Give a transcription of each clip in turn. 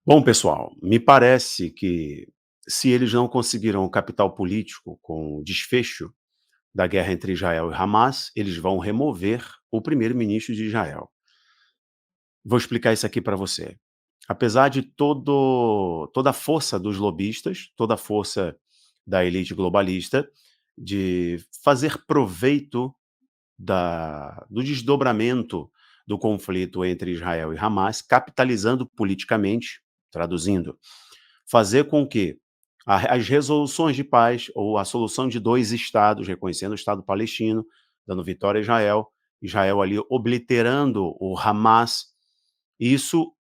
Bom, pessoal, me parece que se eles não conseguiram o capital político com o desfecho da guerra entre Israel e Hamas, eles vão remover o primeiro-ministro de Israel. Vou explicar isso aqui para você. Apesar de toda a força dos lobistas, toda a força da elite globalista de fazer proveito do desdobramento do conflito entre Israel e Hamas, capitalizando politicamente, traduzindo, fazer com que as resoluções de paz ou a solução de dois estados, reconhecendo o Estado palestino, dando vitória a Israel, Israel ali obliterando o Hamas, isso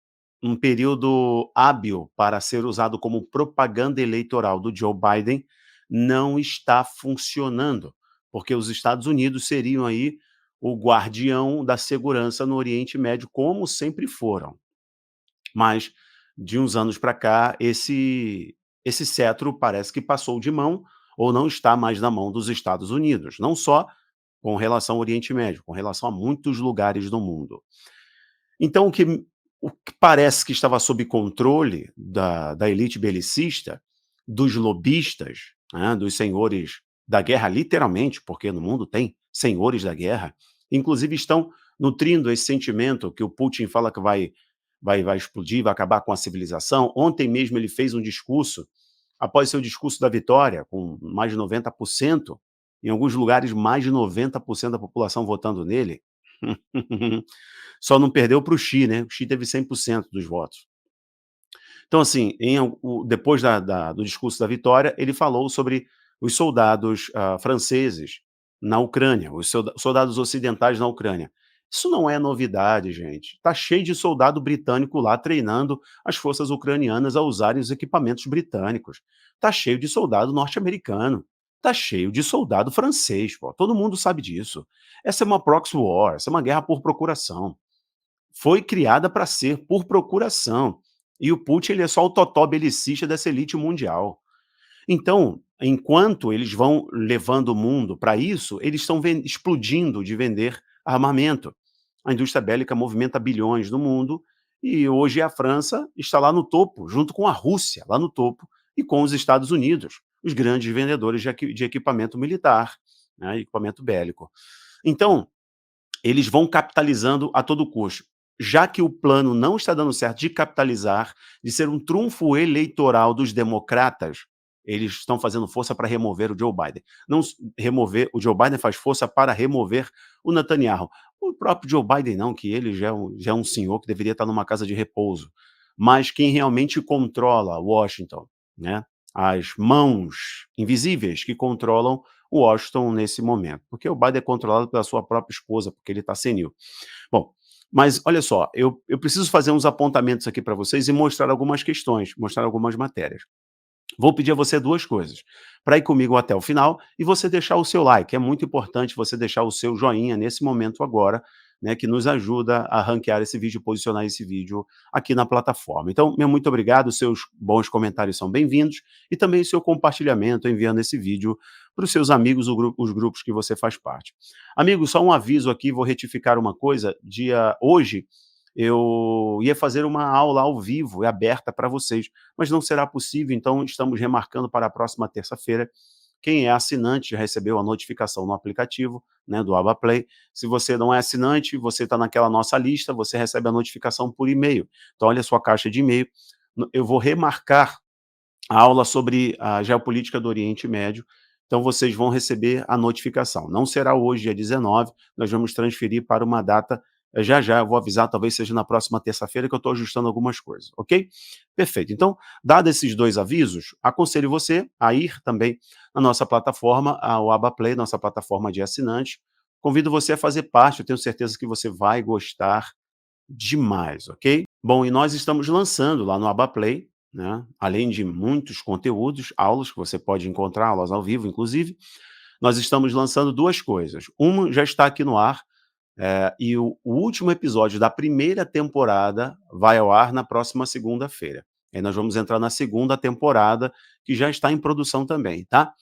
um período hábil para ser usado como propaganda eleitoral do Joe Biden, não está funcionando, porque os Estados Unidos seriam aí o guardião da segurança no Oriente Médio, como sempre foram. Mas de uns anos para cá, esse cetro parece que passou de mão ou não está mais na mão dos Estados Unidos, não só com relação ao Oriente Médio, com relação a muitos lugares do mundo. Então o que parece que estava sob controle da elite belicista, dos lobistas, né, dos senhores da guerra, literalmente, porque no mundo tem senhores da guerra, inclusive estão nutrindo esse sentimento que o Putin fala que vai explodir, vai acabar com a civilização. Ontem mesmo ele fez um discurso, após seu discurso da vitória, com mais de 90%, em alguns lugares mais de 90% da população votando nele. Só não perdeu para o Xi, né, o Xi teve 100% dos votos. Então, assim, depois do discurso da vitória, ele falou sobre os soldados franceses na Ucrânia, os soldados ocidentais na Ucrânia. Isso não é novidade, gente. Está cheio de soldado britânico lá treinando as forças ucranianas a usarem os equipamentos britânicos. Está cheio de soldado norte-americano. Está cheio de soldado francês, pô. Todo mundo sabe disso. Essa é uma proxy war, essa é uma guerra por procuração. Foi criada para ser por procuração. E o Putin ele é só o totó belicista dessa elite mundial. Então, enquanto eles vão levando o mundo para isso, eles estão explodindo de vender armamento. A indústria bélica movimenta bilhões no mundo e hoje a França está lá no topo, junto com a Rússia, lá no topo, e com os Estados Unidos, os grandes vendedores de equipamento militar, né, equipamento bélico. Então, eles vão capitalizando a todo custo. Já que o plano não está dando certo de capitalizar, de ser um trunfo eleitoral dos democratas, eles estão fazendo força para remover o Joe Biden. Não remover, o Joe Biden faz força para remover o Netanyahu. O próprio Joe Biden não, que ele já é um senhor que deveria estar numa casa de repouso. Mas quem realmente controla Washington, né? As mãos invisíveis que controlam Washington nesse momento, porque o Biden é controlado pela sua própria esposa, porque ele está senil. Bom, mas olha só, eu preciso fazer uns apontamentos aqui para vocês e mostrar algumas questões, mostrar algumas matérias. Vou pedir a você 2 coisas, para ir comigo até o final e você deixar o seu like, é muito importante você deixar o seu joinha nesse momento agora, né, que nos ajuda a ranquear esse vídeo, posicionar esse vídeo aqui na plataforma. Então, meu muito obrigado, seus bons comentários são bem-vindos, e também o seu compartilhamento, enviando esse vídeo para os seus amigos, os grupos que você faz parte. Amigo, só um aviso aqui, vou retificar uma coisa, hoje eu ia fazer uma aula ao vivo e aberta para vocês, mas não será possível, então estamos remarcando para a próxima terça-feira. Quem é assinante já recebeu a notificação no aplicativo, né, do AbaPlay. Se você não é assinante, você está naquela nossa lista, você recebe a notificação por e-mail. Então olha a sua caixa de e-mail, eu vou remarcar a aula sobre a geopolítica do Oriente Médio, então vocês vão receber a notificação. Não será hoje, dia 19, nós vamos transferir para uma data já já, eu vou avisar, talvez seja na próxima terça-feira, que eu estou ajustando algumas coisas, ok? Perfeito. Então, dado esses 2 avisos, aconselho você a ir também na nossa plataforma, ao AbaPlay, nossa plataforma de assinante. Convido você a fazer parte, eu tenho certeza que você vai gostar demais, ok? Bom, e nós estamos lançando lá no AbaPlay, né, além de muitos conteúdos, aulas que você pode encontrar, aulas ao vivo, inclusive, nós estamos lançando 2 coisas. Uma já está aqui no ar, e o último episódio da primeira temporada vai ao ar na próxima segunda-feira. Aí nós vamos entrar na segunda temporada, que já está em produção também, tá?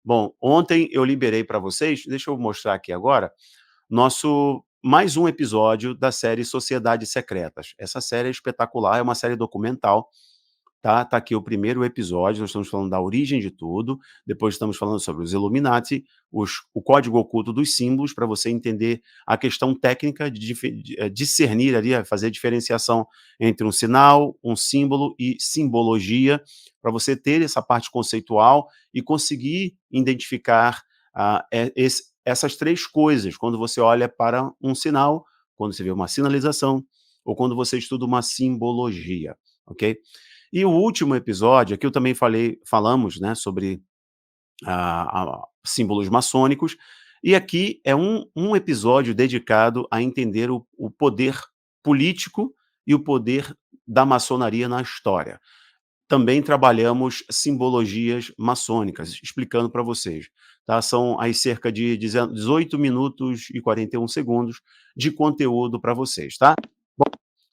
Bom, ontem eu liberei para vocês, deixa eu mostrar aqui agora, nosso mais um episódio da série Sociedades Secretas. Essa série é espetacular, é uma série documental, tá? Tá aqui o primeiro episódio, nós estamos falando da origem de tudo, depois estamos falando sobre os Illuminati, o código oculto dos símbolos, para você entender a questão técnica de discernir ali, fazer a diferenciação entre um sinal, um símbolo e simbologia, para você ter essa parte conceitual e conseguir identificar essas três coisas, quando você olha para um sinal, quando você vê uma sinalização, ou quando você estuda uma simbologia, ok? E o último episódio, aqui eu também falamos, né, sobre símbolos maçônicos, e aqui é um episódio dedicado a entender o poder político e o poder da maçonaria na história. Também trabalhamos simbologias maçônicas, explicando para vocês, tá? São aí cerca de 18 minutos e 41 segundos de conteúdo para vocês, tá?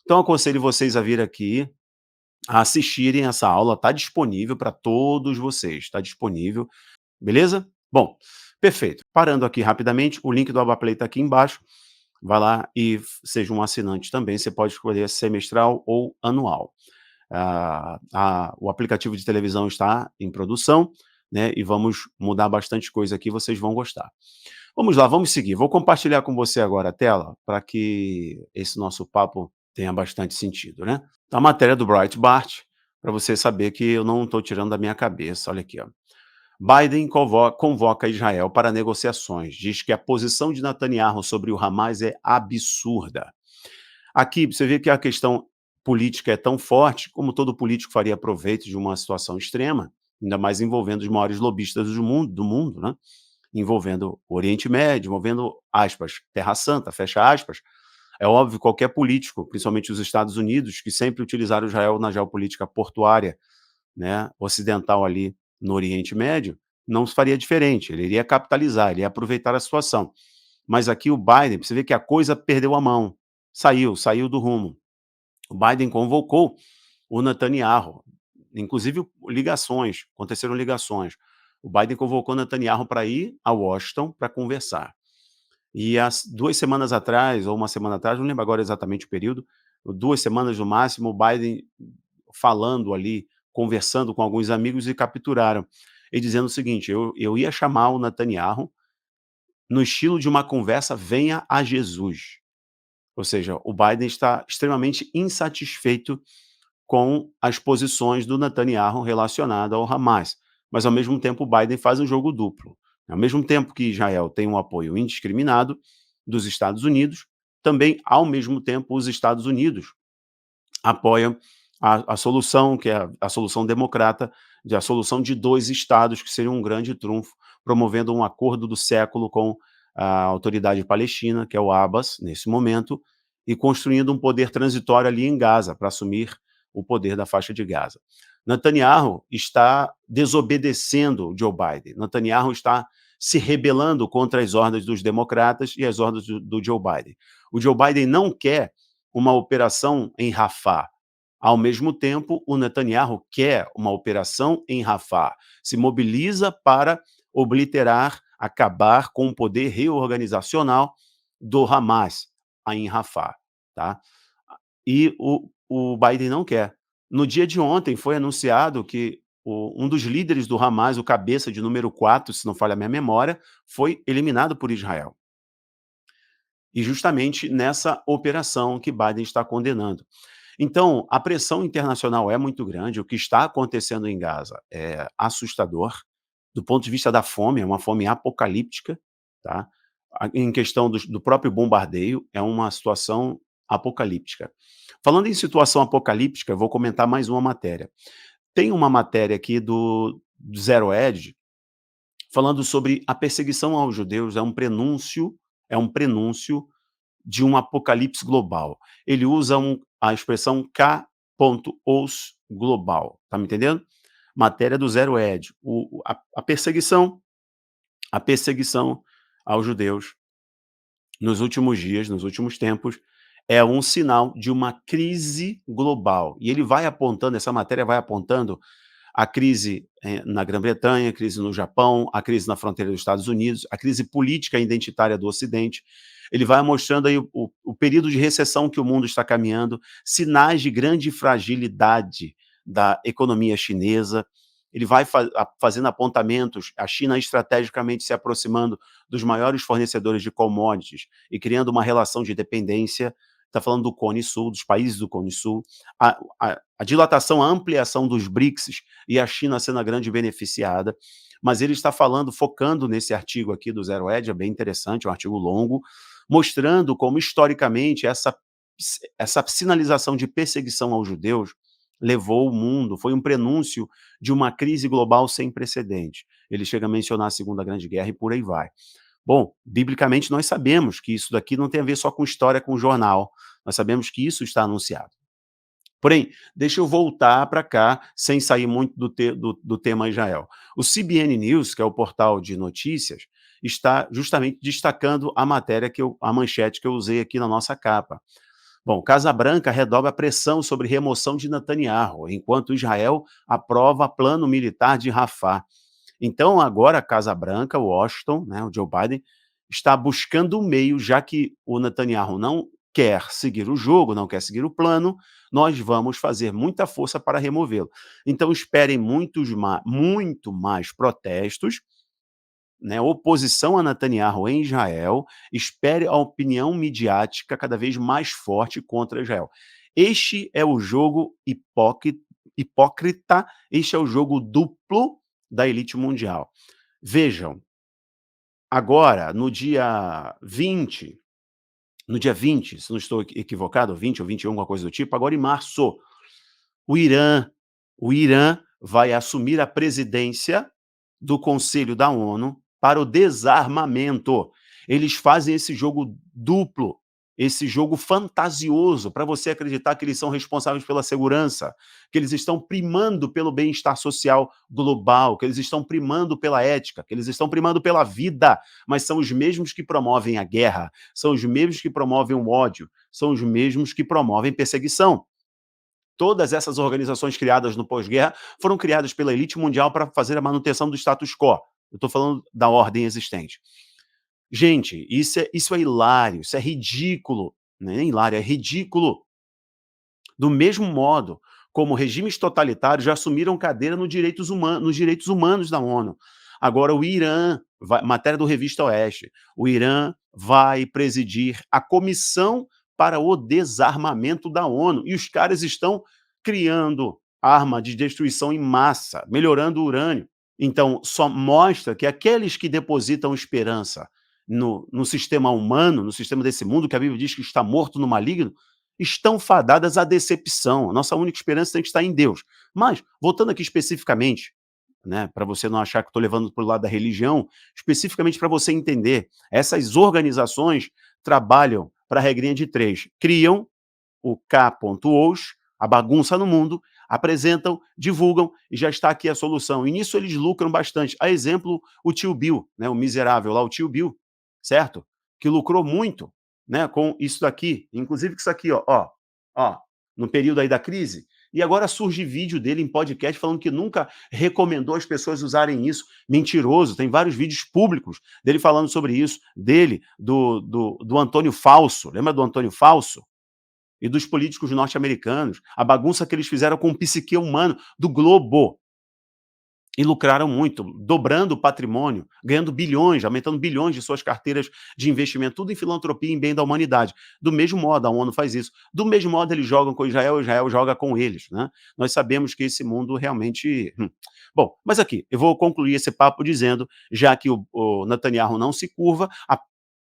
Então aconselho vocês a vir aqui, a assistirem essa aula, está disponível para todos vocês, está disponível, beleza? Bom, perfeito. Parando aqui rapidamente, o link do Abaplay está aqui embaixo, vai lá e seja um assinante também, você pode escolher semestral ou anual. O aplicativo de televisão está em produção, né, e vamos mudar bastante coisa aqui, vocês vão gostar. Vamos lá, vamos seguir. Vou compartilhar com você agora a tela, para que esse nosso papo tenha bastante sentido, né. A matéria do Breitbart, para você saber que eu não estou tirando da minha cabeça, olha aqui, ó. Biden convoca Israel para negociações, diz que a posição de Netanyahu sobre o Hamas é absurda. Aqui, você vê que a questão política é tão forte, como todo político faria proveito de uma situação extrema, ainda mais envolvendo os maiores lobistas do mundo, né? Envolvendo o Oriente Médio, envolvendo, aspas, Terra Santa, fecha aspas. É óbvio, qualquer político, principalmente os Estados Unidos, que sempre utilizaram Israel na geopolítica portuária, né, ocidental ali no Oriente Médio, não se faria diferente. Ele iria capitalizar, ele ia aproveitar a situação. Mas aqui o Biden, você vê que a coisa perdeu a mão, saiu do rumo. O Biden convocou o Netanyahu, inclusive aconteceram ligações. O Biden convocou o Netanyahu para ir a Washington para conversar. E as 2 semanas atrás, ou uma semana atrás, não lembro agora exatamente o período, 2 semanas no máximo, o Biden falando ali, conversando com alguns amigos e capturaram. E dizendo o seguinte: eu ia chamar o Netanyahu no estilo de uma conversa venha a Jesus. Ou seja, o Biden está extremamente insatisfeito com as posições do Netanyahu relacionada ao Hamas. Mas, ao mesmo tempo, o Biden faz um jogo duplo. Ao mesmo tempo que Israel tem um apoio indiscriminado dos Estados Unidos, também, ao mesmo tempo, os Estados Unidos apoiam a solução, que é a solução democrata, a solução de 2 estados, que seria um grande trunfo, promovendo um acordo do século com a autoridade palestina, que é o Abbas, nesse momento, e construindo um poder transitório ali em Gaza, para assumir o poder da faixa de Gaza. Netanyahu está desobedecendo Joe Biden. Netanyahu está se rebelando contra as ordens dos democratas e as ordens do Joe Biden. O Joe Biden não quer uma operação em Rafah. Ao mesmo tempo, o Netanyahu quer uma operação em Rafah, se mobiliza para obliterar, acabar com o poder reorganizacional do Hamas em Rafah, tá? E o Biden não quer. No dia de ontem foi anunciado que um dos líderes do Hamas, o cabeça de número 4, se não falha a minha memória, foi eliminado por Israel. E justamente nessa operação que Biden está condenando. Então, a pressão internacional é muito grande, o que está acontecendo em Gaza é assustador, do ponto de vista da fome, é uma fome apocalíptica, tá? Em questão do próprio bombardeio, é uma situação apocalíptica. Falando em situação apocalíptica, eu vou comentar mais uma matéria. Tem uma matéria aqui do Zero Edge, falando sobre a perseguição aos judeus, é um prenúncio de um apocalipse global. Ele usa a expressão K.os global, tá me entendendo? Matéria do Zero Edge, a perseguição aos judeus nos últimos dias, nos últimos tempos, é um sinal de uma crise global. E ele vai apontando, essa matéria vai apontando a crise na Grã-Bretanha, a crise no Japão, a crise na fronteira dos Estados Unidos, a crise política identitária do Ocidente. Ele vai mostrando aí o período de recessão que o mundo está caminhando, sinais de grande fragilidade da economia chinesa. Ele vai fazendo apontamentos, a China estrategicamente se aproximando dos maiores fornecedores de commodities e criando uma relação de dependência. Está falando do Cone Sul, dos países do Cone Sul, a dilatação, a ampliação dos BRICS e a China sendo a grande beneficiada. Mas ele está falando, focando nesse artigo aqui do Zero Hedge, é bem interessante, é um artigo longo, mostrando como historicamente essa sinalização de perseguição aos judeus levou o mundo, foi um prenúncio de uma crise global sem precedente. Ele chega a mencionar a Segunda Grande Guerra e por aí vai. Bom, biblicamente nós sabemos que isso daqui não tem a ver só com história, com jornal. Nós sabemos que isso está anunciado. Porém, deixa eu voltar para cá, sem sair muito do tema Israel. O CBN News, que é o portal de notícias, está justamente destacando a matéria, a manchete que eu usei aqui na nossa capa. Bom, Casa Branca redobra a pressão sobre remoção de Netanyahu, enquanto Israel aprova plano militar de Rafah. Então, agora a Casa Branca, o Washington, né, o Joe Biden, está buscando um meio, já que o Netanyahu não quer seguir o jogo, não quer seguir o plano, nós vamos fazer muita força para removê-lo. Então, esperem muito mais protestos, né, oposição a Netanyahu em Israel, espere a opinião midiática cada vez mais forte contra Israel. Este é o jogo hipócrita, este é o jogo duplo da elite mundial. Vejam, agora, no dia 20, se não estou equivocado, 20 ou 21, alguma coisa do tipo, agora em março, o Irã, o Irã vai assumir a presidência do Conselho da ONU para o desarmamento. Eles fazem esse jogo duplo, esse jogo fantasioso, para você acreditar que eles são responsáveis pela segurança, que eles estão primando pelo bem-estar social global, que eles estão primando pela ética, que eles estão primando pela vida, mas são os mesmos que promovem a guerra, são os mesmos que promovem o ódio, são os mesmos que promovem perseguição. Todas essas organizações criadas no pós-guerra foram criadas pela elite mundial para fazer a manutenção do status quo. Eu estou falando da ordem existente. Gente, isso é hilário, isso é ridículo. Não é nem hilário, é ridículo. Do mesmo modo como regimes totalitários já assumiram cadeira nos direitos humanos da ONU. Agora, o Irã, matéria do Revista Oeste, o Irã vai presidir a Comissão para o Desarmamento da ONU. E os caras estão criando arma de destruição em massa, melhorando o urânio. Então, só mostra que aqueles que depositam esperança no sistema humano, no sistema desse mundo, que a Bíblia diz que está morto no maligno, estão fadadas à decepção. A nossa única esperança tem que estar em Deus. Mas, voltando aqui especificamente, né, para você não achar que estou levando para o lado da religião, especificamente para você entender, essas organizações trabalham para a regrinha de 3. Criam o K.os, a bagunça no mundo, apresentam, divulgam e já está aqui a solução. E nisso eles lucram bastante. A exemplo, o tio Bill, né, o miserável lá, o tio Bill, certo? Que lucrou muito, né, com isso daqui, inclusive com isso aqui, ó, no período aí da crise. E agora surge vídeo dele em podcast falando que nunca recomendou as pessoas usarem isso. Mentiroso, tem vários vídeos públicos dele falando sobre isso, do Antônio Falso. Lembra do Antônio Falso? E dos políticos norte-americanos, a bagunça que eles fizeram com o psique humano do globo. E lucraram muito, dobrando o patrimônio, ganhando bilhões, aumentando bilhões de suas carteiras de investimento, tudo em filantropia e em bem da humanidade. Do mesmo modo, a ONU faz isso. Do mesmo modo, eles jogam com Israel, Israel joga com eles, né? Nós sabemos que esse mundo realmente... Bom, mas aqui, eu vou concluir esse papo dizendo, já que o Netanyahu não se curva,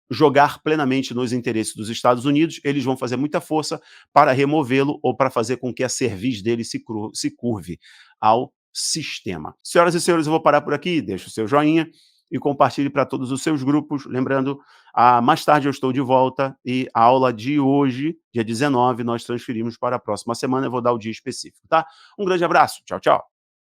jogar plenamente nos interesses dos Estados Unidos, eles vão fazer muita força para removê-lo ou para fazer com que a cerviz dele se curve ao sistema. Senhoras e senhores, eu vou parar por aqui, deixe o seu joinha e compartilhe para todos os seus grupos. Lembrando, mais tarde eu estou de volta e a aula de hoje, dia 19, nós transferimos para a próxima semana, eu vou dar o dia específico, tá? Um grande abraço, tchau, tchau.